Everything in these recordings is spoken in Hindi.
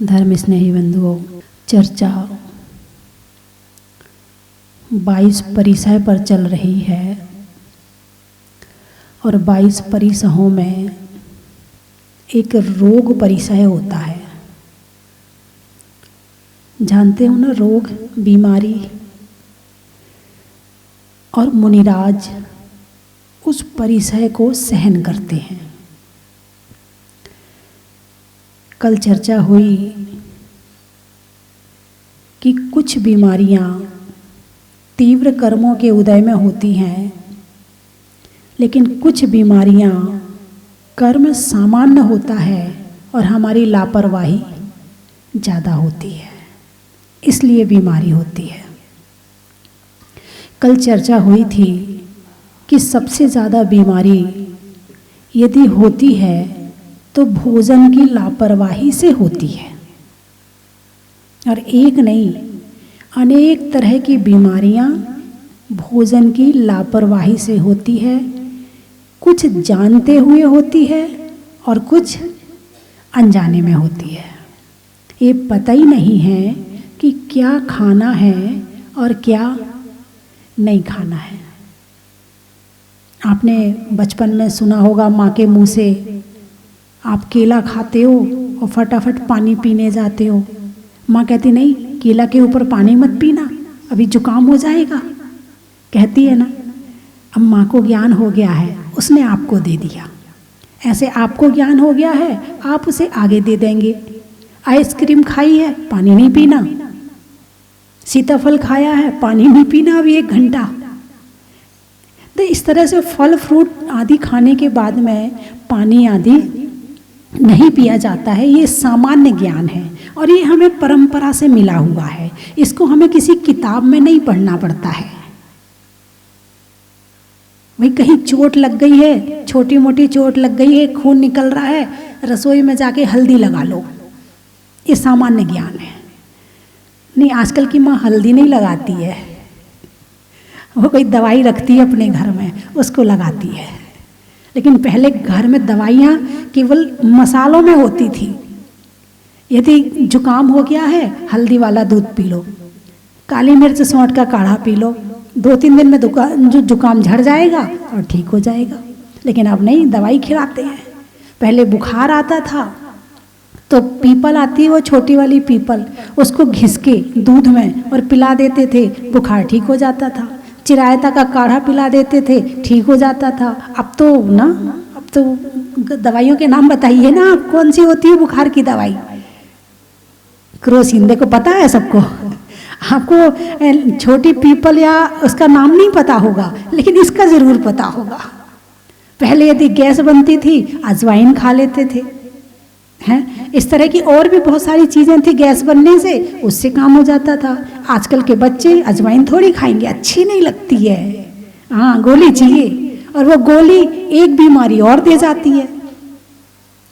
धर्म स्नेही बंधुओं, चर्चा 22 परिसय पर चल रही है और 22 परिसहों में एक रोग परिसय होता है। जानते हो ना, रोग, बीमारी। और मुनिराज उस परिसय को सहन करते हैं। कल चर्चा हुई कि कुछ बीमारियां तीव्र कर्मों के उदय में होती हैं, लेकिन कुछ बीमारियां कर्म सामान्य होता है और हमारी लापरवाही ज़्यादा होती है, इसलिए बीमारी होती है। कल चर्चा हुई थी कि सबसे ज़्यादा बीमारी यदि होती है तो भोजन की लापरवाही से होती है। और एक नहीं, अनेक तरह की बीमारियां भोजन की लापरवाही से होती है। कुछ जानते हुए होती है और कुछ अनजाने में होती है। ये पता ही नहीं है कि क्या खाना है और क्या नहीं खाना है। आपने बचपन में सुना होगा, माँ के मुँह से आप केला खाते हो और फटाफट पानी पीने जाते हो। माँ कहती नहीं, केला के ऊपर पानी मत पीना, अभी जुकाम हो जाएगा, कहती है ना। अब माँ को ज्ञान हो गया है, उसने आपको दे दिया। ऐसे आपको ज्ञान हो गया है, आप उसे आगे दे देंगे। आइसक्रीम खाई है, पानी नहीं पीना। सीताफल खाया है, पानी नहीं पीना अभी 1 घंटा। तो इस तरह से फल फ्रूट आदि खाने के बाद में पानी आदि नहीं पिया जाता है। ये सामान्य ज्ञान है और ये हमें परंपरा से मिला हुआ है। इसको हमें किसी किताब में नहीं पढ़ना पड़ता है। भाई कहीं चोट लग गई है, छोटी मोटी चोट लग गई है, खून निकल रहा है, रसोई में जाके हल्दी लगा लो, ये सामान्य ज्ञान है। नहीं, आजकल की माँ हल्दी नहीं लगाती है, वो कोई दवाई रखती है अपने घर में, उसको लगाती है। लेकिन पहले घर में दवाइयाँ केवल मसालों में होती थी। यदि जुकाम हो गया है, हल्दी वाला दूध पी लो, काली मिर्च सौंठ का काढ़ा पी लो, 2-3 दिन में जो जुकाम झड़ जाएगा और ठीक हो जाएगा। लेकिन अब नहीं, दवाई खिलाते हैं। पहले बुखार आता था तो पीपल आती है, वो छोटी वाली पीपल, उसको घिस के दूध में और पिला देते थे, बुखार ठीक हो जाता था। चिरायता का काढ़ा पिला देते थे, ठीक हो जाता था। अब तो दवाइयों के नाम बताइए ना, आप कौन सी होती है बुखार की दवाई? क्रोसिन, देखो पता है सबको। आपको छोटी पीपल या उसका नाम नहीं पता होगा, लेकिन इसका जरूर पता होगा। पहले यदि गैस बनती थी, अजवाइन खा लेते थे, हैं? इस तरह की और भी बहुत सारी चीज़ें थी गैस बनने से, उससे काम हो जाता था। आजकल के बच्चे अजवाइन थोड़ी खाएंगे, अच्छी नहीं लगती है। हाँ, गोली चाहिए, और वो गोली एक बीमारी और दे जाती है।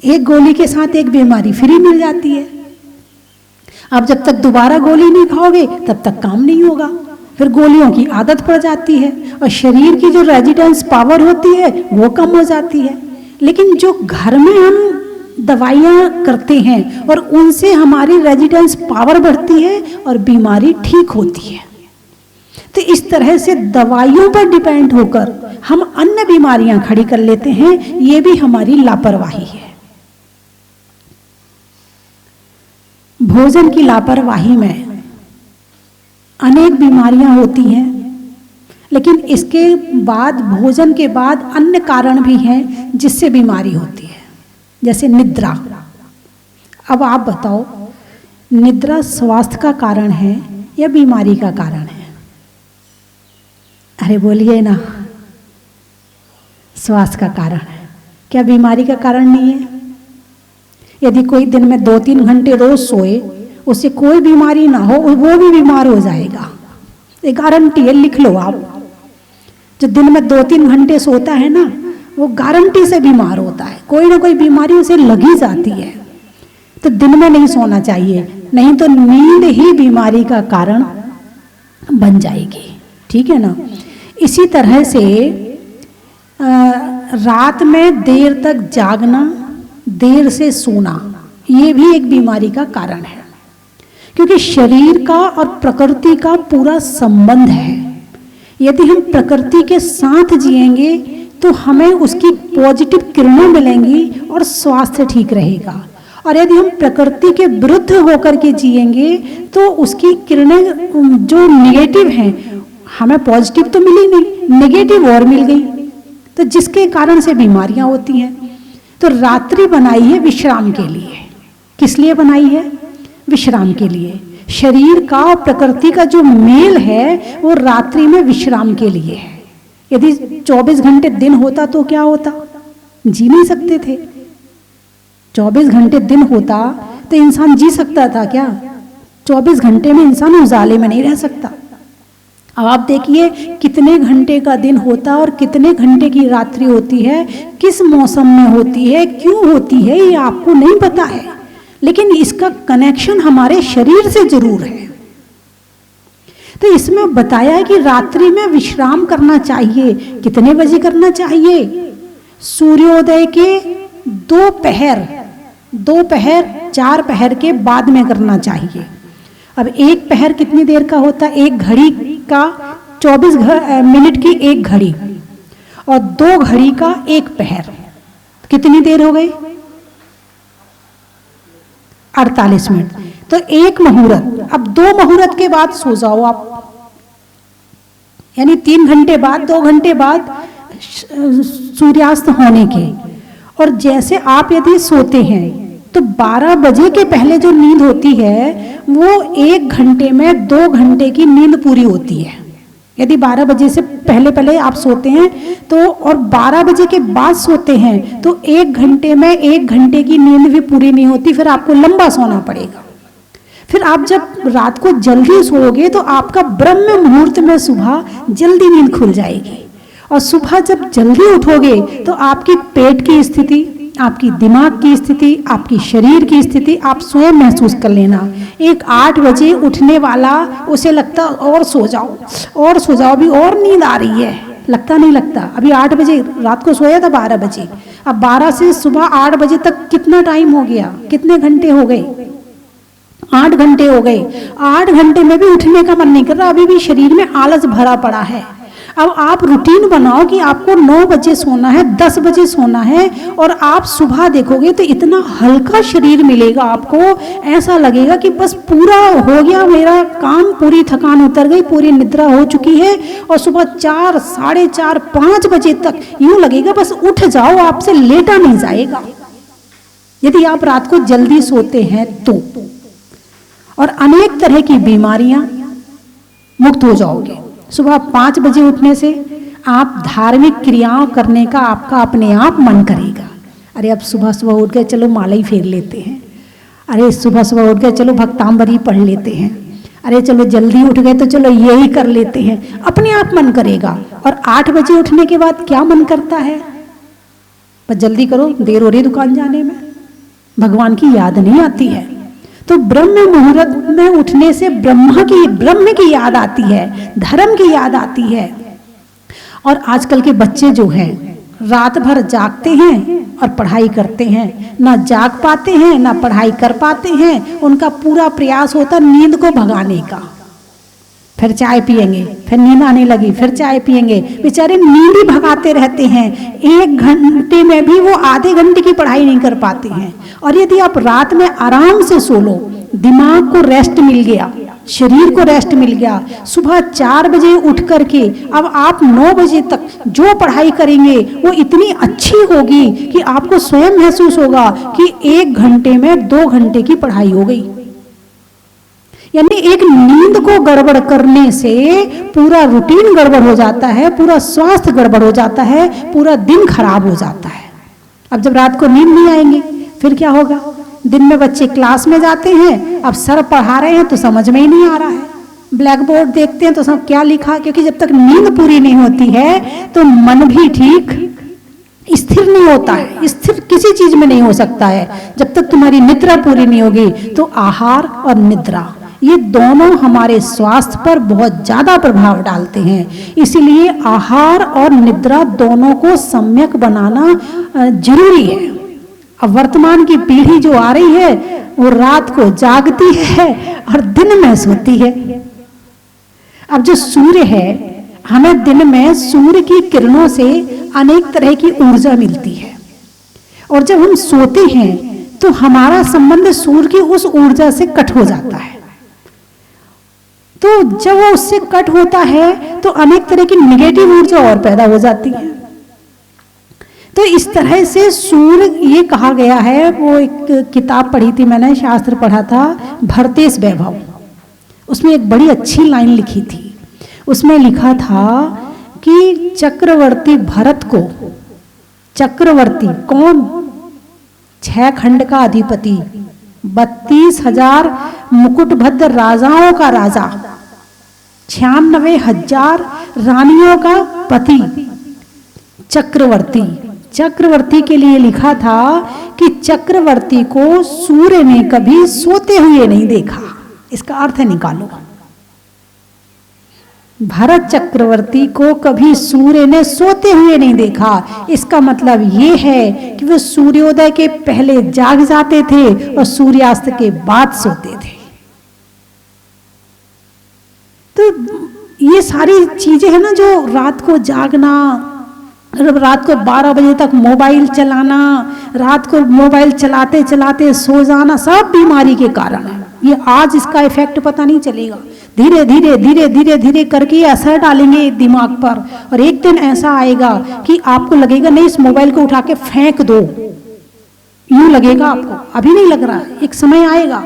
एक गोली के साथ एक बीमारी फ्री मिल जाती है। अब जब तक दोबारा गोली नहीं खाओगे तब तक काम नहीं होगा, फिर गोलियों की आदत पड़ जाती है और शरीर की जो रेजिस्टेंस पावर होती है वो कम हो जाती है। लेकिन जो घर में हम दवाइयाँ करते हैं और उनसे हमारी रेजिस्टेंस पावर बढ़ती है और बीमारी ठीक होती है। तो इस तरह से दवाइयों पर डिपेंड होकर हम अन्य बीमारियां खड़ी कर लेते हैं, ये भी हमारी लापरवाही है। भोजन की लापरवाही में अनेक बीमारियां होती हैं, लेकिन इसके बाद, भोजन के बाद अन्य कारण भी हैं जिससे बीमारी होती है, जैसे निद्रा। अब आप बताओ, निद्रा स्वास्थ्य का कारण है या बीमारी का कारण है? अरे बोलिए ना, स्वास्थ्य का कारण है। क्या बीमारी का कारण नहीं है? यदि कोई दिन में 2-3 घंटे रोज सोए, उससे कोई बीमारी ना हो, वो भी बीमार हो जाएगा, ये गारंटी है, लिख लो आप। जो दिन में 2-3 घंटे सोता है ना, वो गारंटी से बीमार होता है, कोई ना कोई बीमारी उसे लगी जाती है। तो दिन में नहीं सोना चाहिए, नहीं तो नींद ही बीमारी का कारण बन जाएगी। ठीक है ना? इसी तरह से रात में देर तक जागना, देर से सोना, ये भी एक बीमारी का कारण है, क्योंकि शरीर का और प्रकृति का पूरा संबंध है। यदि हम प्रकृति के साथ जिएंगे तो हमें उसकी पॉजिटिव किरणें मिलेंगी और स्वास्थ्य ठीक रहेगा, और यदि हम प्रकृति के विरुद्ध होकर के जिएंगे तो उसकी किरणें जो नेगेटिव हैं, हमें पॉजिटिव तो मिली नहीं, नेगेटिव और मिल गई, तो जिसके कारण से बीमारियां होती हैं। तो रात्रि बनाई है विश्राम के लिए। किस लिए बनाई है? विश्राम के लिए। शरीर का और प्रकृति का जो मेल है वो रात्रि में विश्राम के लिए है। यदि 24 घंटे दिन होता तो क्या होता? जी नहीं सकते थे। 24 घंटे दिन होता तो इंसान जी सकता था क्या? 24 घंटे में इंसान उजाले में नहीं रह सकता। अब आप देखिए कितने घंटे का दिन होता और कितने घंटे की रात्रि होती है, किस मौसम में होती है, क्यों होती है, ये आपको नहीं पता है, लेकिन इसका कनेक्शन हमारे शरीर से जरूर है। तो इसमें बताया है कि रात्रि में विश्राम करना चाहिए। कितने बजे करना चाहिए? सूर्योदय के दोपहर 4 पहर के बाद में करना चाहिए। अब एक पहर कितनी देर का होता है? एक घड़ी का 24 मिनट की एक घड़ी, और 2 घड़ी का एक पहर, कितनी देर हो गई? 48 मिनट। तो एक मुहूर्त। अब 2 मुहूर्त के बाद सो जाओ आप, यानी 3 घंटे बाद, 2 घंटे बाद सूर्यास्त होने के। और जैसे आप यदि सोते हैं तो 12 बजे के पहले जो नींद होती है वो 1 घंटे में 2 घंटे की नींद पूरी होती है। यदि 12 बजे से पहले आप सोते हैं तो, और 12 बजे के बाद सोते हैं तो 1 घंटे में 1 घंटे की नींद भी पूरी नहीं होती, फिर आपको लंबा सोना पड़ेगा। फिर आप जब रात को जल्दी सोओगे तो आपका ब्रह्म मुहूर्त में सुबह जल्दी नींद खुल जाएगी, और सुबह जब जल्दी उठोगे तो आपकी पेट की स्थिति, आपकी दिमाग की स्थिति, आपकी शरीर की स्थिति आप स्वयं महसूस कर लेना। एक 8 बजे उठने वाला, उसे लगता और सो जाओ, अभी और नींद आ रही है, लगता नहीं लगता। अभी 8 बजे रात को सोया था 12 बजे, अब 12 से सुबह 8 बजे तक कितना टाइम हो गया? कितने घंटे हो गए? 8 घंटे हो गए। 8 घंटे में भी उठने का मन नहीं कर रहा, अभी भी शरीर में आलस भरा पड़ा है। अब आप रूटीन बनाओ कि आपको 9 बजे सोना है, 10 बजे सोना है, और आप सुबह देखोगे तो इतना हल्का शरीर मिलेगा आपको, ऐसा लगेगा कि बस पूरा हो गया मेरा काम, पूरी थकान उतर गई, पूरी निद्रा हो चुकी है, और सुबह 4, 4:30, 5 बजे तक यूं लगेगा बस उठ जाओ, आपसे लेटा नहीं जाएगा। यदि आप रात को जल्दी सोते हैं तो, और अनेक तरह की बीमारियां मुक्त हो जाओगे। सुबह 5 बजे उठने से आप धार्मिक क्रियाओं करने का आपका अपने आप मन करेगा। अरे अब सुबह उठ गए, चलो माला ही फेर लेते हैं। अरे सुबह उठ गए, चलो भक्तांबरी पढ़ लेते हैं। अरे चलो जल्दी उठ गए तो चलो यही कर लेते हैं, अपने आप मन करेगा। और 8 बजे उठने के बाद क्या मन करता है? बस जल्दी करो, देर हो रही दुकान जाने में, भगवान की याद नहीं आती है। तो ब्रह्म मुहूर्त में उठने से ब्रह्म की याद आती है, धर्म की याद आती है। और आजकल के बच्चे जो हैं रात भर जागते हैं और पढ़ाई करते हैं, ना जाग पाते हैं ना पढ़ाई कर पाते हैं। उनका पूरा प्रयास होता नींद को भगाने का। फिर चाय पिएंगे, फिर नींद आने लगी, फिर चाय पिएंगे, बेचारे नींद ही भगाते रहते हैं। 1 घंटे में भी वो आधे घंटे की पढ़ाई नहीं कर पाते हैं। और यदि आप रात में आराम से सो लो, दिमाग को रेस्ट मिल गया, शरीर को रेस्ट मिल गया, सुबह 4 बजे उठ करके अब आप 9 बजे तक जो पढ़ाई करेंगे वो इतनी अच्छी होगी कि आपको स्वयं महसूस होगा कि 1 घंटे में 2 घंटे की पढ़ाई हो गई। यानी एक नींद को गड़बड़ करने से पूरा रूटीन गड़बड़ हो जाता है, पूरा स्वास्थ्य गड़बड़ हो जाता है, पूरा दिन खराब हो जाता है। अब जब रात को नींद नहीं आएंगे फिर क्या होगा? दिन में बच्चे क्लास में जाते हैं, अब सर पढ़ा रहे हैं तो समझ में ही नहीं आ रहा है, ब्लैक बोर्ड देखते हैं तो सब क्या लिखा, क्योंकि जब तक नींद पूरी नहीं होती है तो मन भी ठीक स्थिर नहीं होता है। स्थिर किसी चीज में नहीं हो सकता है जब तक तुम्हारी निद्रा पूरी नहीं होगी। तो आहार और निद्रा ये दोनों हमारे स्वास्थ्य पर बहुत ज्यादा प्रभाव डालते हैं, इसीलिए आहार और निद्रा दोनों को सम्यक बनाना जरूरी है। अब वर्तमान की पीढ़ी जो आ रही है वो रात को जागती है और दिन में सोती है। अब जो सूर्य है, हमें दिन में सूर्य की किरणों से अनेक तरह की ऊर्जा मिलती है, और जब हम सोते हैं तो हमारा संबंध सूर्य की उस ऊर्जा से कट हो जाता है। तो जब वो उससे कट होता है तो अनेक तरह की निगेटिव ऊर्जा और पैदा हो जाती है। तो इस तरह से सूर्य, ये कहा गया है, वो एक किताब पढ़ी थी मैंने, शास्त्र पढ़ा था, भरतेश वैभव, उसमें एक बड़ी अच्छी लाइन लिखी थी। उसमें लिखा था कि चक्रवर्ती भरत को, चक्रवर्ती कौन, 6 खंड का अधिपति, 32,000 मुकुटबद्ध राजाओं का राजा, 96,000 रानियों का पति, चक्रवर्ती, चक्रवर्ती के लिए लिखा था कि चक्रवर्ती को सूर्य ने कभी सोते हुए नहीं देखा। इसका अर्थ निकालो, भरत चक्रवर्ती को कभी सूर्य ने सोते हुए नहीं देखा। इसका मतलब ये है कि वे सूर्योदय के पहले जाग जाते थे और सूर्यास्त के बाद सोते थे। तो ये सारी चीजें है ना, जो रात को जागना, रात को 12 बजे तक मोबाइल चलाना, रात को मोबाइल चलाते चलाते सो जाना, सब बीमारी के कारण है। ये आज इसका इफेक्ट पता नहीं चलेगा, धीरे धीरे धीरे धीरे धीरे करके असर डालेंगे दिमाग पर, और एक दिन ऐसा आएगा कि आपको लगेगा नहीं, इस मोबाइल को उठा के फेंक दो, यूं लगेगा आपको। अभी नहीं लग रहा, एक समय आएगा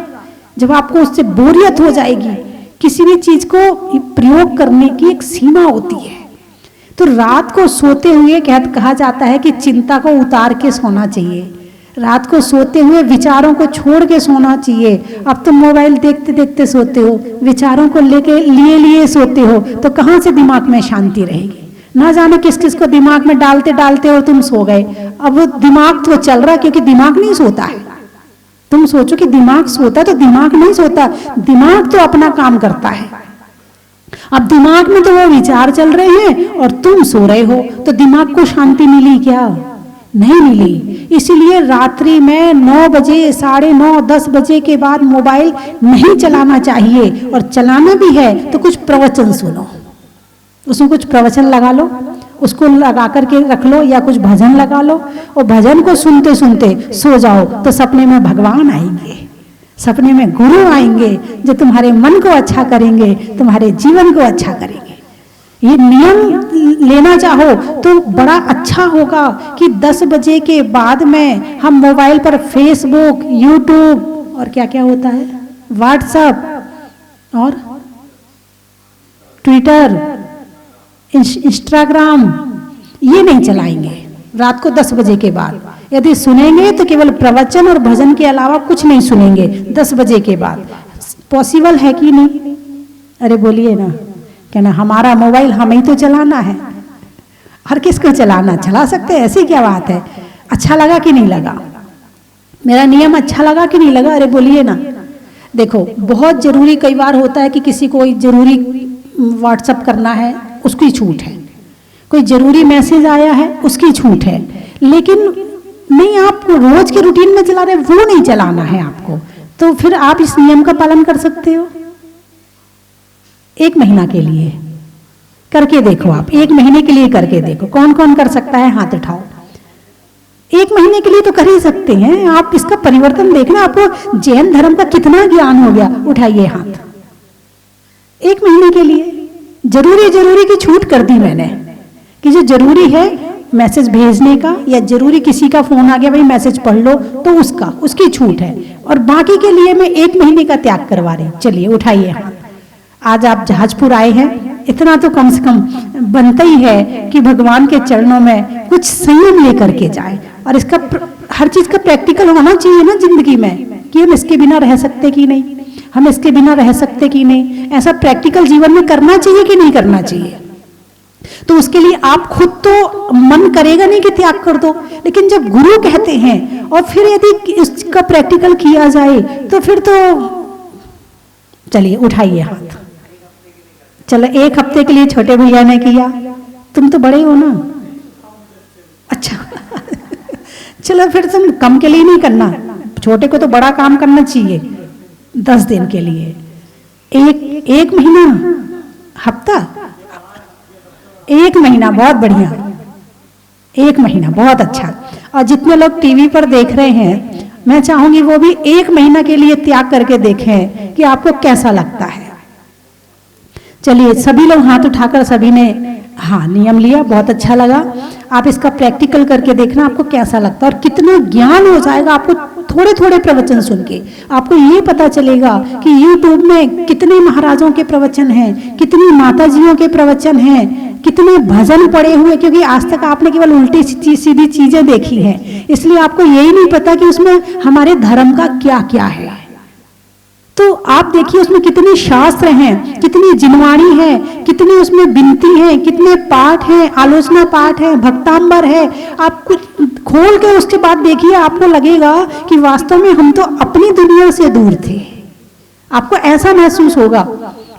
जब आपको उससे बोरियत हो जाएगी। किसी भी चीज को प्रयोग करने की एक सीमा होती है। तो रात को सोते हुए कहा जाता है कि चिंता को उतार के सोना चाहिए, रात को सोते हुए विचारों को छोड़ के सोना चाहिए। अब तुम मोबाइल देखते देखते सोते हो, विचारों को लेके लिए सोते हो, तो कहाँ से दिमाग में शांति रहेगी? ना जाने किस किस को दिमाग में डालते डालते और तुम सो गए। अब वो दिमाग तो चल रहा है, क्योंकि दिमाग नहीं सोता है। तुम सोचो कि दिमाग सोता, तो दिमाग नहीं सोता, दिमाग तो अपना काम करता है। अब दिमाग में तो वो विचार चल रहे हैं और तुम सो रहे हो, तो दिमाग को शांति मिली क्या? नहीं मिली। इसीलिए रात्रि में 9 बजे, 9:30, 10 बजे के बाद मोबाइल नहीं चलाना चाहिए, और चलाना भी है तो कुछ प्रवचन सुनो, उसमें कुछ प्रवचन लगा लो, उसको लगा करके रख लो, या कुछ भजन लगा लो, और भजन को सुनते सुनते सो जाओ, तो सपने में भगवान आएंगे, सपने में गुरु आएंगे, जो तुम्हारे मन को अच्छा करेंगे, तुम्हारे जीवन को अच्छा करेंगे। ये नियम लेना चाहो तो बड़ा अच्छा होगा कि 10 बजे के बाद में हम मोबाइल पर फेसबुक, यूट्यूब और क्या क्या होता है, व्हाट्सएप और ट्विटर, इंस्टाग्राम, ये नहीं चलाएंगे रात को 10 बजे के बाद। यदि सुनेंगे तो केवल प्रवचन और भजन के अलावा कुछ नहीं सुनेंगे 10 बजे के बाद। पॉसिबल है कि नहीं? अरे बोलिए ना, कहना हमारा मोबाइल हमें ही तो चलाना है। हर किसको चलाना, चला सकते हैं, ऐसी क्या बात है? अच्छा लगा कि नहीं लगा? मेरा नियम अच्छा लगा कि नहीं लगा? अरे बोलिए ना। देखो, बहुत जरूरी कई बार होता है कि किसी को जरूरी व्हाट्सएप करना है, उसकी छूट है। कोई जरूरी मैसेज आया है, उसकी छूट है। लेकिन नहीं, आपको रोज के रूटीन में चला रहे, वो नहीं चलाना है आपको, तो फिर आप इस नियम का पालन कर सकते हो। 1 महीना के लिए करके देखो, आप 1 महीने के लिए करके देखो। कौन कौन कर सकता है? हाथ उठाओ। 1 महीने के लिए तो कर ही सकते हैं आप। इसका परिवर्तन देखना, आपको जैन धर्म का कितना ज्ञान हो गया। उठाइए हाथ। 1 महीने के लिए जरूरी की छूट कर दी मैंने, कि जो जरूरी है मैसेज भेजने का, या जरूरी किसी का फोन आ गया भाई मैसेज पढ़ लो, तो उसकी छूट है, और बाकी के लिए मैं 1 महीने का त्याग करवा रही। चलिए उठाइए हाथ। आज आप जहाजपुर आए हैं, इतना तो कम से कम बनता ही है कि भगवान के चरणों में कुछ संयम लेकर के जाए। और इसका हर चीज का प्रैक्टिकल होना चाहिए ना जिंदगी में, कि हम इसके बिना रह सकते कि नहीं, हम इसके बिना रह सकते कि नहीं। ऐसा प्रैक्टिकल जीवन में करना चाहिए कि नहीं करना चाहिए? तो उसके लिए आप खुद तो मन करेगा नहीं कि त्याग कर दो, लेकिन जब गुरु कहते हैं और फिर यदि इसका प्रैक्टिकल किया जाए तो फिर तो चलिए उठाइए हाथ। चलो 1 हफ्ते के लिए छोटे भैया ने किया, तुम तो बड़े हो ना। अच्छा चलो फिर तुम कम के लिए नहीं करना, छोटे को तो बड़ा काम करना चाहिए। 10 दिन के लिए, एक महीना, हफ्ता, 1 महीना बहुत बढ़िया, 1 महीना बहुत अच्छा। और जितने लोग टीवी पर देख रहे हैं, मैं चाहूंगी वो भी 1 महीना के लिए त्याग करके देखें कि आपको कैसा लगता है। चलिए सभी लोग हाथ उठाकर सभी ने हाँ नियम लिया, बहुत अच्छा लगा। आप इसका प्रैक्टिकल करके देखना आपको कैसा लगता है और कितना ज्ञान हो जाएगा आपको। थोड़े थोड़े प्रवचन सुन के आपको ये पता चलेगा कि YouTube में कितने महाराजों के प्रवचन हैं, कितनी माताजियों के प्रवचन हैं, कितने भजन पड़े हुए, क्योंकि आज तक आपने केवल उल्टी सीधी चीजें देखी हैं, इसलिए आपको यही नहीं पता कि उसमें हमारे धर्म का क्या क्या है। तो आप देखिए उसमें कितने शास्त्र हैं, कितनी जिनवाणी है, कितनी उसमें विनती है, कितने पाठ हैं, आलोचना पाठ है, भक्तांबर है। आप कुछ खोल के उसके बाद देखिए, आपको लगेगा कि वास्तव में हम तो अपनी दुनिया से दूर थे। आपको ऐसा महसूस होगा।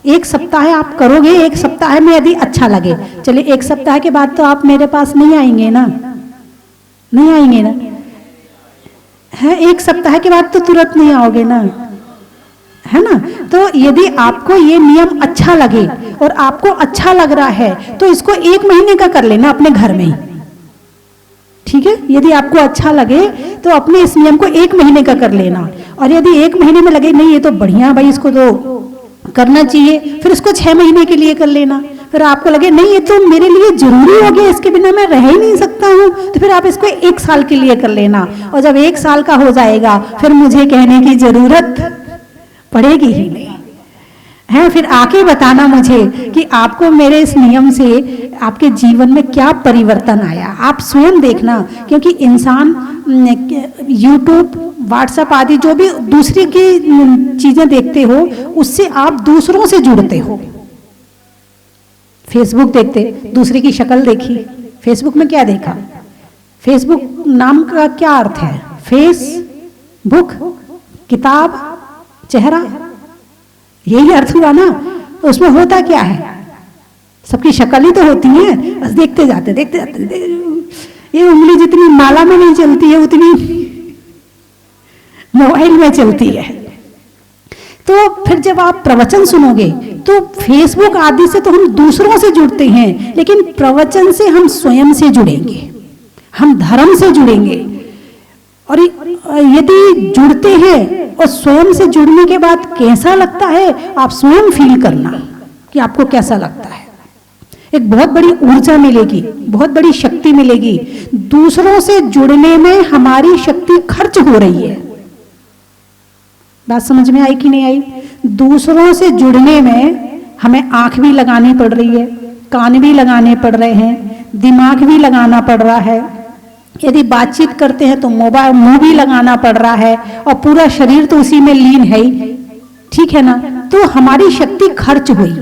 1 सप्ताह आप करोगे, 1 सप्ताह में यदि अच्छा लगे, चलिए 1 सप्ताह के बाद तो आप मेरे पास नहीं आएंगे ना, नहीं आएंगे ना, है 1 सप्ताह के बाद तो तुरंत नहीं आओगे ना, है ना। तो यदि आपको ये नियम अच्छा लगे और आपको अच्छा लग रहा है तो इसको 1 महीने का कर लेना अपने घर में ही, ठीक है। यदि आपको अच्छा लगे तो अपने इस नियम को 1 महीने का कर लेना। और यदि 1 महीने में लगे नहीं ये तो बढ़िया भाई, इसको तो करना चाहिए, फिर इसको 6 महीने के लिए कर लेना। फिर आपको लगे नहीं ये तो मेरे लिए जरूरी हो गया, इसके बिना मैं रह ही नहीं सकता हूँ, तो फिर आप इसको 1 साल के लिए कर लेना। और जब 1 साल का हो जाएगा फिर मुझे कहने की जरूरत पड़ेगी ही नहीं है। फिर आके बताना मुझे कि आपको मेरे इस नियम से आपके जीवन में क्या परिवर्तन आया। आप स्वयं देखना, क्योंकि इंसान YouTube, WhatsApp आदि जो भी दूसरी की चीजें देखते हो उससे आप दूसरों से जुड़ते हो। फेसबुक देखते, दूसरे की शक्ल देखी, फेसबुक में क्या देखा? फेसबुक नाम का क्या अर्थ है? फेस बुक, किताब, चेहरा, यही अर्थ हुआ ना। तो उसमें होता क्या है? सबकी शक्ल ही तो होती है, बस देखते जाते देखते जाते। ये उंगली जितनी माला में नहीं चलती है उतनी मोबाइल में चलती है। तो फिर जब आप प्रवचन सुनोगे तो फेसबुक आदि से तो हम दूसरों से जुड़ते हैं, लेकिन प्रवचन से हम स्वयं से जुड़ेंगे, हम धर्म से जुड़ेंगे। और यदि जुड़ते हैं और स्वयं से जुड़ने के बाद कैसा लगता है आप स्वयं फील करना कि आपको कैसा लगता है। एक बहुत बड़ी ऊर्जा मिलेगी, बहुत बड़ी शक्ति मिलेगी। दूसरों से जुड़ने में हमारी शक्ति खर्च हो रही है। बात समझ में आई कि नहीं आई? दूसरों से जुड़ने में हमें आंख भी लगानी पड़ रही है, कान भी लगाने पड़ रहे हैं, दिमाग भी लगाना पड़ रहा है। यदि बातचीत करते हैं तो मोबाइल मुंह भी लगाना पड़ रहा है और पूरा शरीर तो उसी में लीन है ही, ठीक है ना। तो हमारी शक्ति खर्च हुई।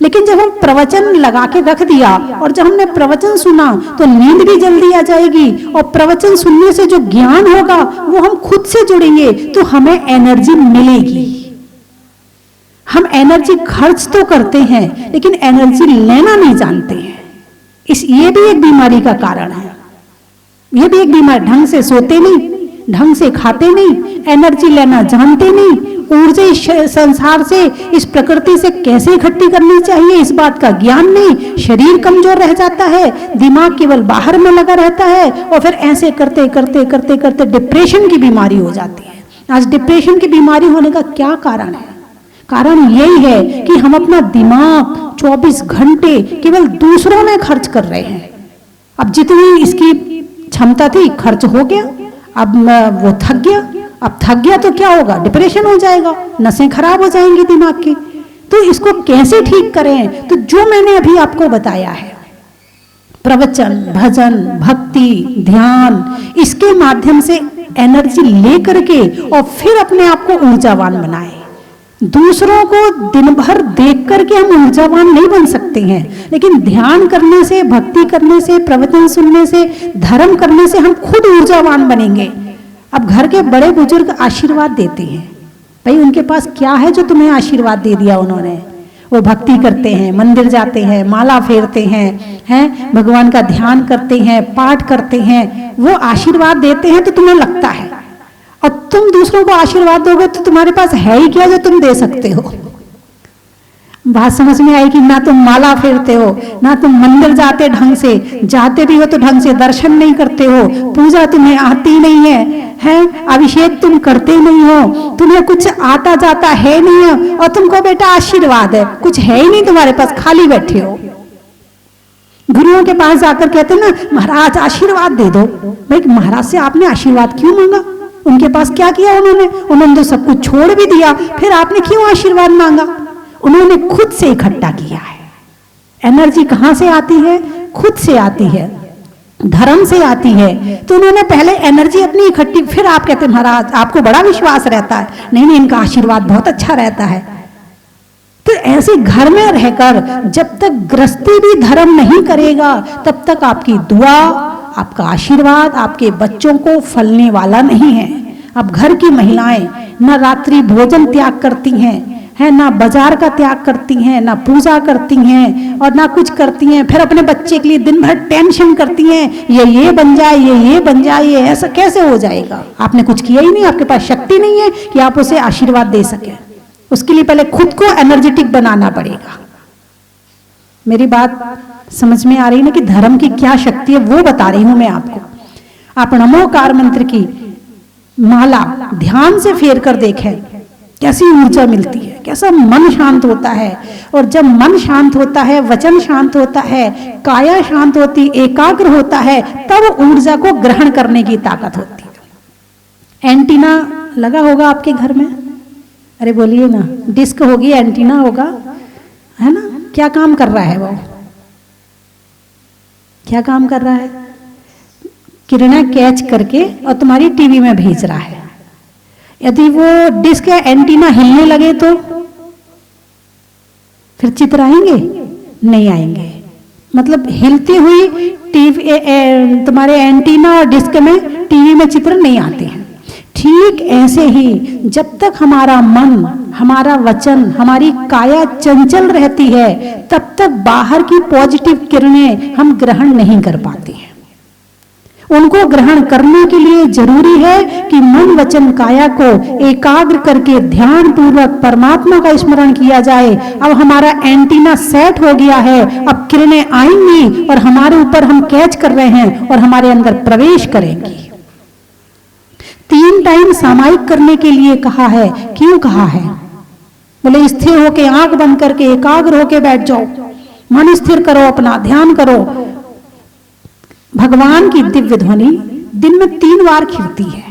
लेकिन जब हम प्रवचन लगा के रख दिया और जब हमने प्रवचन सुना तो नींद भी जल्दी आ जाएगी, और प्रवचन सुनने से जो ज्ञान होगा वो हम खुद से जुड़ेंगे तो हमें एनर्जी मिलेगी। हम एनर्जी खर्च तो करते हैं लेकिन एनर्जी लेना नहीं जानते हैं। ये भी एक बीमारी का कारण है। ये भी एक बीमारी, ढंग से सोते नहीं, ढंग से खाते नहीं, एनर्जी लेना जानते नहीं, ऊर्जा इस संसार से, इस प्रकृति से कैसे इकट्ठी करनी चाहिए इस बात का ज्ञान नहीं। शरीर कमजोर रह जाता है, दिमाग केवल बाहर में लगा रहता है और फिर ऐसे करते करते करते करते डिप्रेशन की बीमारी हो जाती है। आज डिप्रेशन की बीमारी होने का क्या कारण है? कारण यही है कि हम अपना दिमाग 24 घंटे केवल दूसरों में खर्च कर रहे हैं। अब जितनी इसकी क्षमता थी खर्च हो गया, अब वो थक गया। अब थक गया तो क्या होगा? डिप्रेशन हो जाएगा, नसें खराब हो जाएंगी दिमाग की। तो इसको कैसे ठीक करें? तो जो मैंने अभी आपको बताया है, प्रवचन, भजन, भक्ति, ध्यान, इसके माध्यम से एनर्जी लेकर के और फिर अपने आप को ऊर्जावान बनाए। दूसरों को दिन भर देख करके हम ऊर्जावान नहीं बन सकते हैं, लेकिन ध्यान करने से, भक्ति करने से, प्रवचन सुनने से, धर्म करने से हम खुद ऊर्जावान बनेंगे। अब घर के बड़े बुजुर्ग आशीर्वाद देते हैं, भाई उनके पास क्या है जो तुम्हें आशीर्वाद दे दिया उन्होंने? वो भक्ति करते हैं, मंदिर जाते हैं, माला फेरते हैं, भगवान का ध्यान करते हैं, पाठ करते हैं, वो आशीर्वाद देते हैं तो तुम्हें लगता है, और तुम दूसरों को आशीर्वाद दोगे तो तुम्हारे पास है ही क्या जो तुम दे सकते हो। बात समझ में आई कि ना तुम माला फेरते हो, ना तुम मंदिर जाते ढंग से, जाते भी हो तो ढंग से दर्शन नहीं करते हो, पूजा तुम्हें आती नहीं है, अभिषेक तुम करते नहीं हो, तुम्हें कुछ आता जाता है नहीं है, और तुमको बेटा आशीर्वाद है, कुछ है ही नहीं तुम्हारे पास, खाली बैठे हो। गुरुओं के पास जाकर कहते ना महाराज आशीर्वाद दे दो। भाई महाराज से आपने आशीर्वाद क्यों मांगा? उनके पास क्या किया उन्होंने तो सब कुछ छोड़ भी दिया, फिर आपने क्यों आशीर्वाद मांगा? उन्होंने खुद से इकट्ठा किया है। एनर्जी कहां से आती है? खुद से आती है, धर्म से आती है। तो उन्होंने पहले एनर्जी अपनी इकट्ठी, फिर आप कहते महाराज आपको बड़ा विश्वास रहता है, नहीं इनका आशीर्वाद बहुत अच्छा रहता है। तो ऐसे घर में रहकर जब तक गृहस्थी भी धर्म नहीं करेगा तब तक आपकी दुआ, आपका आशीर्वाद आपके बच्चों को फलने वाला नहीं है। अब घर की महिलाएं न रात्रि भोजन त्याग करती हैं, ना बाजार का त्याग करती हैं, ना पूजा करती हैं और ना कुछ करती हैं, फिर अपने बच्चे के लिए दिन भर टेंशन करती हैं, ये बन जाए, ये बन जाए, ये ऐसा कैसे हो जाएगा? आपने कुछ किया ही नहीं, आपके पास शक्ति नहीं है कि आप उसे आशीर्वाद दे सके। उसके लिए पहले खुद को एनर्जेटिक बनाना पड़ेगा। मेरी बात समझ में आ रही ना कि धर्म की क्या शक्ति है, वो बता रही हूं मैं आपको। आप नमोकार मंत्र की माला ध्यान से फेर कर देखें, कैसी ऊर्जा मिलती है, कैसा मन शांत होता है। और जब मन शांत होता है, वचन शांत होता है, काया शांत होती, एकाग्र होता है, तब ऊर्जा को ग्रहण करने की ताकत होती है। एंटीना लगा होगा आपके घर में, अरे बोलिए ना, डिस्क होगी, एंटीना होगा, है ना? क्या काम कर रहा है वो? क्या काम कर रहा है? किरणें कैच करके और तुम्हारी टीवी में भेज रहा है। यदि वो डिस्क या एंटीना हिलने लगे तो फिर चित्र आएंगे? नहीं आएंगे। मतलब हिलती हुई टीवी, तुम्हारे एंटीना और डिस्क में, टीवी में चित्र नहीं आते हैं। ठीक ऐसे ही जब तक हमारा मन, हमारा वचन, हमारी काया चंचल रहती है तब तक बाहर की पॉजिटिव किरणें हम ग्रहण नहीं कर पाते हैं। उनको ग्रहण करने के लिए जरूरी है कि मन वचन काया को एकाग्र करके ध्यान पूर्वक परमात्मा का स्मरण किया जाए। अब हमारा एंटीना सेट हो गया है, अब किरणें आएंगी और हमारे ऊपर हम कैच कर रहे हैं और हमारे अंदर प्रवेश करेंगी। 3 टाइम सामायिक करने के लिए कहा है। क्यों कहा है? बोले स्थिर होके, आंख बंद करके एकाग्र होके बैठ जाओ, मन स्थिर करो, अपना ध्यान करो। भगवान की दिव्य ध्वनि दिन में 3 बार खिलती है,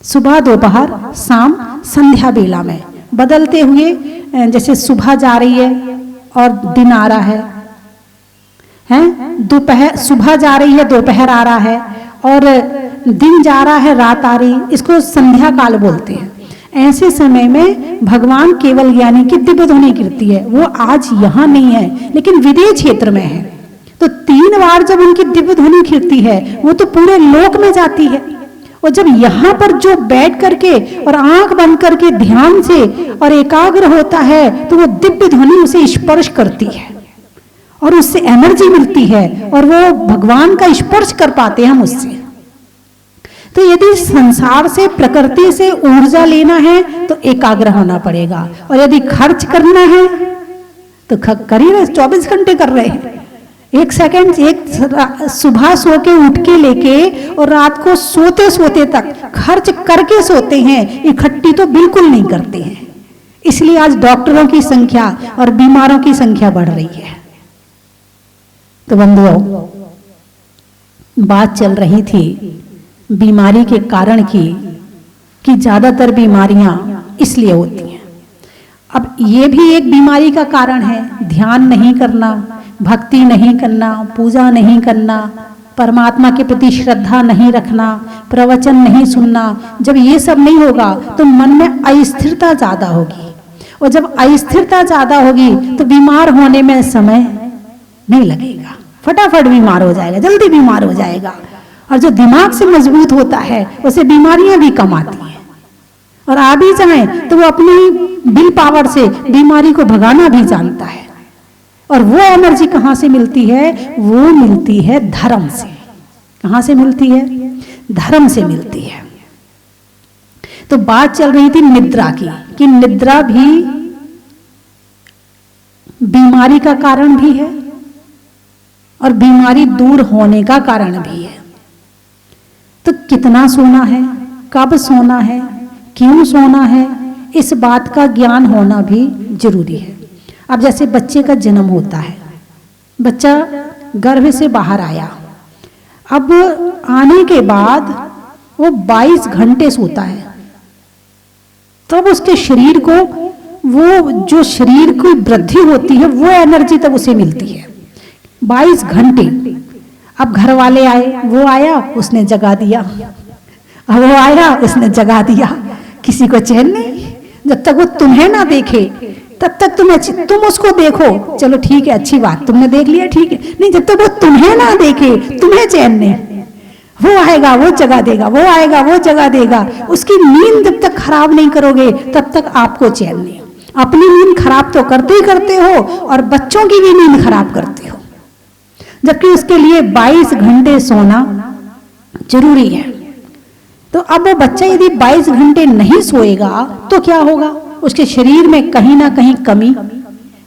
सुबह, दोपहर, शाम, संध्या बेला में, बदलते हुए। जैसे सुबह जा रही है और दिन आ रहा है, दोपहर, सुबह जा रही है, दोपहर आ रहा है, और दिन जा रहा है, रात आ रही, इसको संध्या काल बोलते हैं। ऐसे समय में भगवान केवल ज्ञानी की दिव्य ध्वनि गिरती है। वो आज यहाँ नहीं है लेकिन विदेश क्षेत्र में है। तो 3 बार जब उनकी दिव्य ध्वनि खिलती है वो तो पूरे लोक में जाती है। और जब यहाँ पर जो बैठ करके और आंख बंद करके ध्यान से और एकाग्र होता है तो वो दिव्य ध्वनि उसे स्पर्श करती है और उससे एनर्जी मिलती है और वो भगवान का स्पर्श कर पाते हैं हम उससे। तो यदि संसार से, प्रकृति से ऊर्जा लेना है तो एकाग्र होना पड़ेगा, और यदि खर्च करना है तो कर ही रहे, 24 घंटे कर रहे हैं। 1 सेकंड, एक सुबह सो के उठ के लेके और रात को सोते सोते तक खर्च करके सोते हैं, इकट्ठी तो बिल्कुल नहीं करते हैं। इसलिए आज डॉक्टरों की संख्या और बीमारों की संख्या बढ़ रही है। तो बंधुओं, बात चल रही थी बीमारी के कारण की, कि ज्यादातर बीमारियां इसलिए होती हैं। अब ये भी एक बीमारी का कारण है, ध्यान नहीं करना, भक्ति नहीं करना, पूजा नहीं करना, परमात्मा के प्रति श्रद्धा नहीं रखना, प्रवचन नहीं सुनना। जब ये सब नहीं होगा तो मन में अस्थिरता ज्यादा होगी, और जब अस्थिरता ज्यादा होगी तो बीमार होने में समय नहीं लगेगा, फटाफट बीमार हो जाएगा, जल्दी बीमार हो जाएगा। और जो दिमाग से मजबूत होता है उसे बीमारियां भी कम आती हैं। और आ भी जाए तो वो अपनी विल पावर से बीमारी को भगाना भी जानता है। और वो एनर्जी कहाँ से मिलती है? वो मिलती है धर्म से। कहाँ से मिलती है? धर्म से मिलती है। तो बात चल रही थी निद्रा की, कि निद्रा भी बीमारी का कारण भी है और बीमारी दूर होने का कारण भी है। तो कितना सोना है, कब सोना है, क्यों सोना है, इस बात का ज्ञान होना भी जरूरी है। अब जैसे बच्चे का जन्म होता है, बच्चा गर्भ से बाहर आया, अब आने के बाद वो 22 घंटे सोता है, तब उसके शरीर को, वो जो शरीर की वृद्धि होती है वो एनर्जी तब उसे मिलती है 22 घंटे। अब घर वाले आए, वो आया उसने जगा दिया, अब वो आया उसने जगा दिया, किसी को चैन नहीं। जब तक वो तुम्हें ना देखे तब तक तुम उसको देखो, चलो ठीक है, अच्छी बात, तुमने देख लिया, ठीक है, नहीं जब तक वो तुम्हें ना देखे तुम्हें चैन नहीं। वो आएगा वो जगा देगा, वो आएगा वो जगा देगा। उसकी नींद जब तक खराब नहीं करोगे तब तक आपको चैन नहीं। अपनी नींद खराब तो करते ही करते हो और बच्चों की भी नींद खराब करते हो, जबकि उसके लिए 22 घंटे सोना जरूरी है। तो अब वो बच्चा यदि 22 घंटे नहीं सोएगा तो क्या होगा? उसके शरीर में कहीं ना कहीं कमी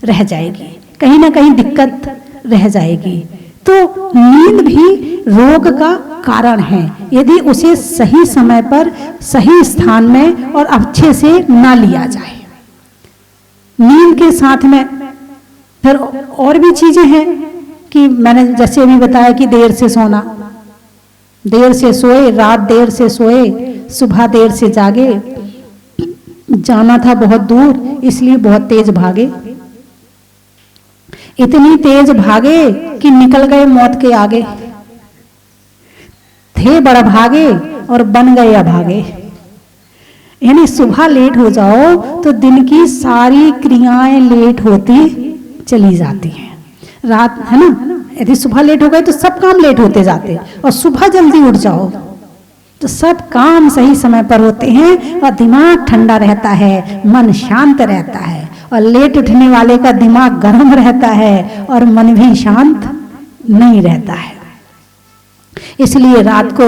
रह जाएगी, कहीं ना कहीं दिक्कत रह जाएगी। तो नींद भी रोग का कारण है यदि उसे सही समय पर सही स्थान में और अच्छे से ना लिया जाए। नींद के साथ में फिर और भी चीजें हैं कि मैंने जैसे अभी बताया कि देर से सोना, देर से सोए, रात देर से सोए, सुबह देर से जागे, जाना था बहुत दूर इसलिए बहुत तेज भागे, इतनी तेज भागे कि निकल गए मौत के आगे, थे बड़ा भागे और बन गए अभागे। यानी सुबह लेट हो जाओ तो दिन की सारी क्रियाएं लेट होती चली जाती हैं। रात है ना, यदि सुबह लेट हो गए तो सब काम लेट होते जाते, और सुबह जल्दी उठ जाओ तो सब काम सही समय पर होते हैं और दिमाग ठंडा रहता है, मन शांत रहता है। और लेट उठने वाले का दिमाग गर्म रहता है और मन भी शांत नहीं रहता है। इसलिए रात को,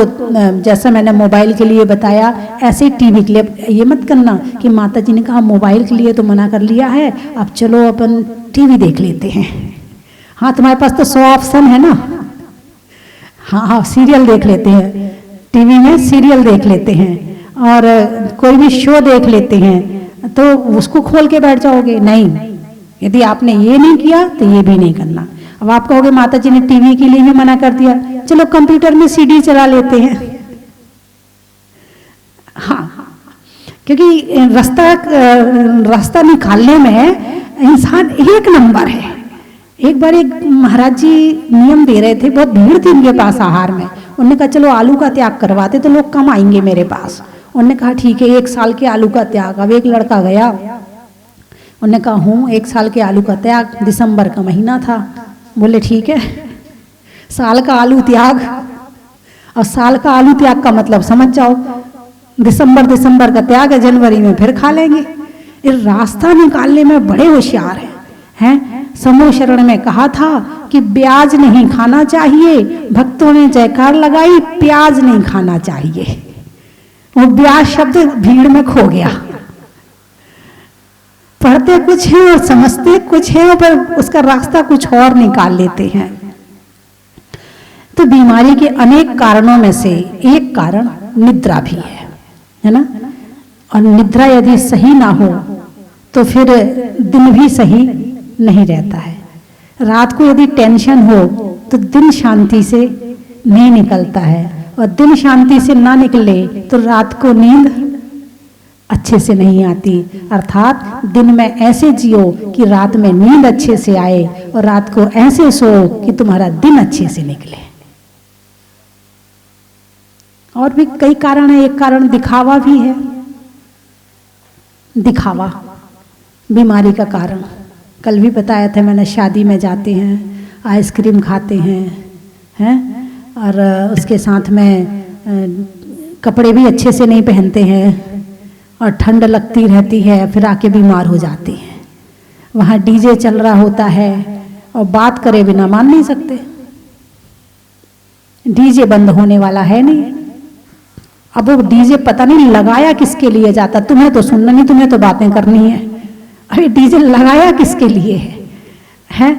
जैसा मैंने मोबाइल के लिए बताया, ऐसे टीवी के लिए ये मत करना कि माता जी ने कहा मोबाइल के लिए तो मना कर लिया है, अब चलो अपन टीवी देख लेते हैं। हाँ, तुम्हारे पास तो 100 ऑप्शन है ना। हाँ, सीरियल देख लेते हैं, टीवी में सीरियल देख लेते हैं और कोई भी शो देख लेते हैं, तो उसको खोल के बैठ जाओगे? नहीं, यदि आपने ये नहीं किया तो ये भी नहीं करना। अब आप कहोगे माता जी ने टीवी के लिए ही मना कर दिया, चलो कंप्यूटर में सीडी चला लेते हैं। हाँ, क्योंकि रास्ता निकालने में इंसान एक नंबर है। एक बार एक महाराज जी नियम दे रहे थे, बहुत भीड़ थी उनके पास आहार में। उन्होंने कहा चलो आलू का त्याग करवाते तो लोग कम आएंगे मेरे पास। उन्होंने कहा ठीक है, 1 साल के आलू का त्याग। अब एक लड़का गया, उन्होंने कहा हूँ 1 साल के आलू का त्याग, दिसंबर का महीना था। बोले ठीक है, साल का आलू त्याग। और साल का आलू त्याग का मतलब समझ जाओ, दिसंबर का त्याग है, जनवरी में फिर खा लेंगे। इस रास्ता निकालने में बड़े होशियार हैं। समूह शरण में कहा था कि ब्याज नहीं खाना चाहिए, भक्तों ने जयकार लगाई प्याज नहीं खाना चाहिए। वो ब्याज शब्द भीड़ में खो गया। पढ़ते कुछ है और समझते कुछ है, पर उसका रास्ता कुछ और निकाल लेते हैं। तो बीमारी के अनेक कारणों में से एक कारण निद्रा भी है ना। और निद्रा यदि सही ना हो तो फिर दिन भी सही नहीं रहता है। रात को यदि टेंशन हो तो दिन शांति से नहीं निकलता है, और दिन शांति से ना निकले तो रात को नींद अच्छे से नहीं आती। अर्थात दिन में ऐसे जियो कि रात में नींद अच्छे से आए, और रात को ऐसे सो कि तुम्हारा दिन अच्छे से निकले। और भी कई कारण है। एक कारण दिखावा भी है। दिखावा बीमारी का कारण, कल भी बताया था मैंने। शादी में जाते हैं, आइसक्रीम खाते हैं और उसके साथ में कपड़े भी अच्छे से नहीं पहनते हैं, और ठंड लगती रहती है, फिर आके बीमार हो जाती हैं। वहाँ डीजे चल रहा होता है और बात करे बिना मान नहीं सकते। डीजे बंद होने वाला है नहीं। अब वो डीजे पता नहीं लगाया किसके लिए जाता, तुम्हें तो सुनना नहीं, तुम्हें तो बातें करनी है। अरे डीजे लगाया किसके लिए है?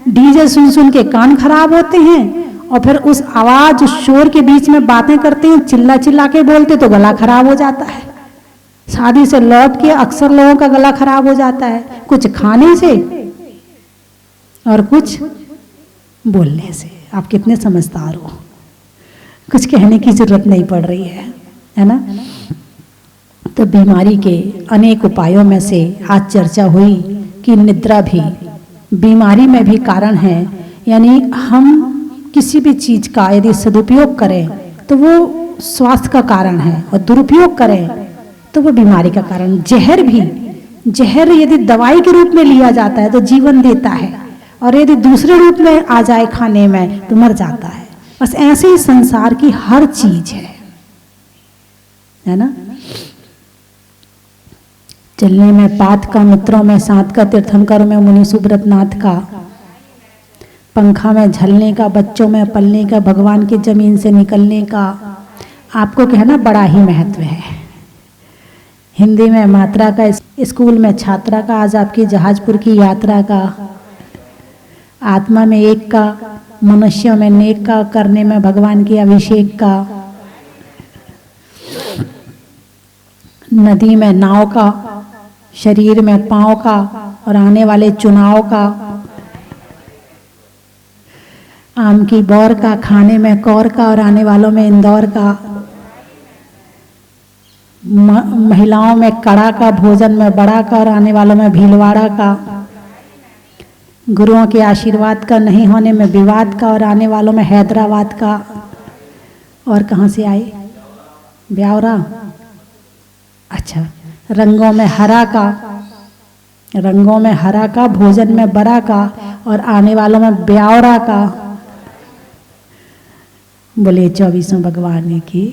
डीजे सुन सुन के कान खराब होते हैं और फिर उस आवाज शोर के बीच में बातें करते हैं, चिल्ला चिल्ला के बोलते तो गला खराब हो जाता है। शादी से लौट के अक्सर लोगों का गला खराब हो जाता है, कुछ खाने से और कुछ बोलने से। आप कितने समझदार हो, कुछ कहने की जरूरत नहीं पड़ रही है ना। तो बीमारी के अनेक उपायों में से आज चर्चा हुई कि निद्रा भी बीमारी में भी कारण है। यानी हम किसी भी चीज का यदि सदुपयोग करें तो वो स्वास्थ्य का कारण है, और दुरुपयोग करें तो वो बीमारी का कारण। जहर भी, जहर यदि दवाई के रूप में लिया जाता है तो जीवन देता है, और यदि दूसरे रूप में आ जाए खाने में तो मर जाता है। बस ऐसे ही संसार की हर चीज है ना। चलने में पात का, मित्रों में साथ का, तीर्थंकरों में मुनि सुब्रत नाथ का, पंखा में झलने का, बच्चों में पलने का, भगवान की जमीन से निकलने का। आपको कहना बड़ा ही महत्व है। हिंदी में मात्रा का, स्कूल में छात्रा का, आज आपकी जहाजपुर की यात्रा का, आत्मा में एक का, मनुष्यों में नेक का, करने में भगवान की अभिषेक का, नदी में नाव का, शरीर में पांव का, और आने वाले चुनाव का, आम की बौर का, खाने में कौर का, और आने वालों में इंदौर का, महिलाओं में कड़ा का, भोजन में बड़ा का, और आने वालों में भीलवाड़ा का, गुरुओं के आशीर्वाद का, नहीं होने में विवाद का, और आने वालों में हैदराबाद का। और कहाँ से आए? ब्यावरा। अच्छा, रंगों में हरा का, रंगों में हरा का, भोजन में बड़ा का, और आने वालों में ब्यावरा का। बोले 24 भगवान की